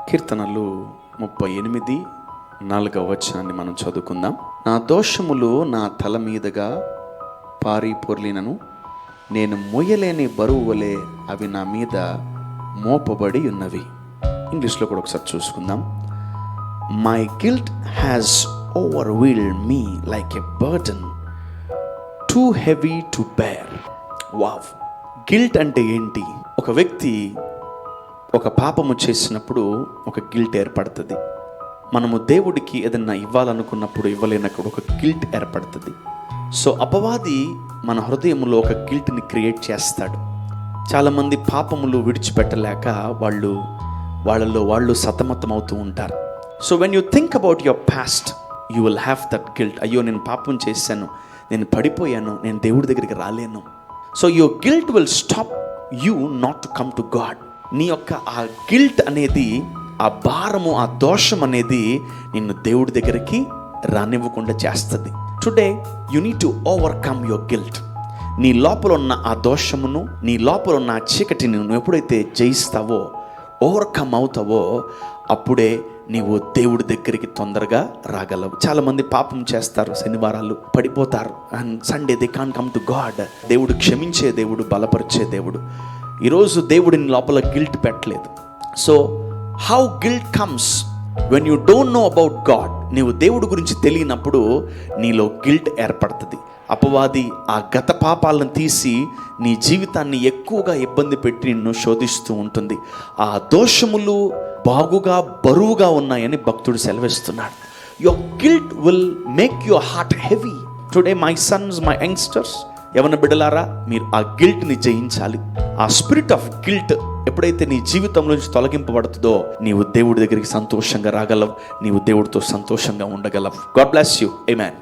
కీర్తనలు 38:4 మనం చదువుకుందాం. నా దోషములు నా తల మీదుగా పారి పొర్లినను, నేను మోయలేని బరువు వలె అవి నా మీద మోపబడి ఉన్నవి. ఇంగ్లీష్లో కూడా ఒకసారి చూసుకుందాం. My guilt has overwhelmed me like a burden too heavy to bear. Wow! Guilt అంటే ఏంటి? ఒక వ్యక్తి ఒక పాపము చేసినప్పుడు ఒక గిల్ట్ ఏర్పడుతుంది. మనము దేవుడికి ఏదన్నా ఇవ్వాలనుకున్నప్పుడు ఇవ్వలేనప్పుడు ఒక గిల్ట్ ఏర్పడుతుంది. సో అపవాది మన హృదయంలో ఒక గిల్ట్ని క్రియేట్ చేస్తాడు. చాలామంది పాపములు విడిచిపెట్టలేక వాళ్ళలో వాళ్ళు సతమతం అవుతూ ఉంటారు. So when you think about your past, you will have that guilt. అయ్యో, నేను పాపం చేశాను, నేను పడిపోయాను, నేను దేవుడి దగ్గరికి రాలేను. So your guilt will stop you not to come to God. నీ యొక్క ఆ గిల్ట్ అనేది, ఆ భారము, ఆ దోషం అనేది నిన్ను దేవుడి దగ్గరికి రానివ్వకుండా చేస్తుంది. Today you need to overcome your guilt. నీ లోపల ఉన్న ఆ దోషమును, నీ లోపల ఉన్న ఆ చీకటిని నువ్వు ఎప్పుడైతే జయిస్తావో, ఓవర్కమ్ అవుతావో, అప్పుడే నీవు దేవుడి దగ్గరికి తొందరగా రాగలవు. చాలామంది పాపం చేస్తారు, శనివారాలు పడిపోతారు, and Sunday they can come to God. దేవుడు క్షమించే దేవుడు, బలపరిచే దేవుడు. ఈరోజు దేవుడిని లోపల గిల్ట్ పెట్టలేదు. So how guilt comes when you don't know about God. నీవు దేవుడి గురించి తెలియనప్పుడు నీలో గిల్ట్ ఏర్పడుతుంది. అపవాది ఆ గత పాపాలను తీసి నీ జీవితాన్ని ఎక్కువగా ఇబ్బంది పెట్టి నిన్ను శోధిస్తూ ఉంటుంది. ఆ దోషములు బాగుగా బరువుగా ఉన్నాయని భక్తుడు సెలవిస్తున్నాడు. Your guilt will make your heart heavy. Today my Sons, my youngsters, యవన బిడ్డలారా, మీరు ఆ గిల్ట్ని జయించాలి. ఆ స్పిరిట్ ఆఫ్ గిల్ట్ ఎప్పుడైతే నీ జీవితంలో నుంచి తొలగింపబడుతుందో, నీవు దేవుడి దగ్గరికి సంతోషంగా రాగలవు, నీవు దేవుడితో సంతోషంగా ఉండగలవు. God bless you. ఆమేన్.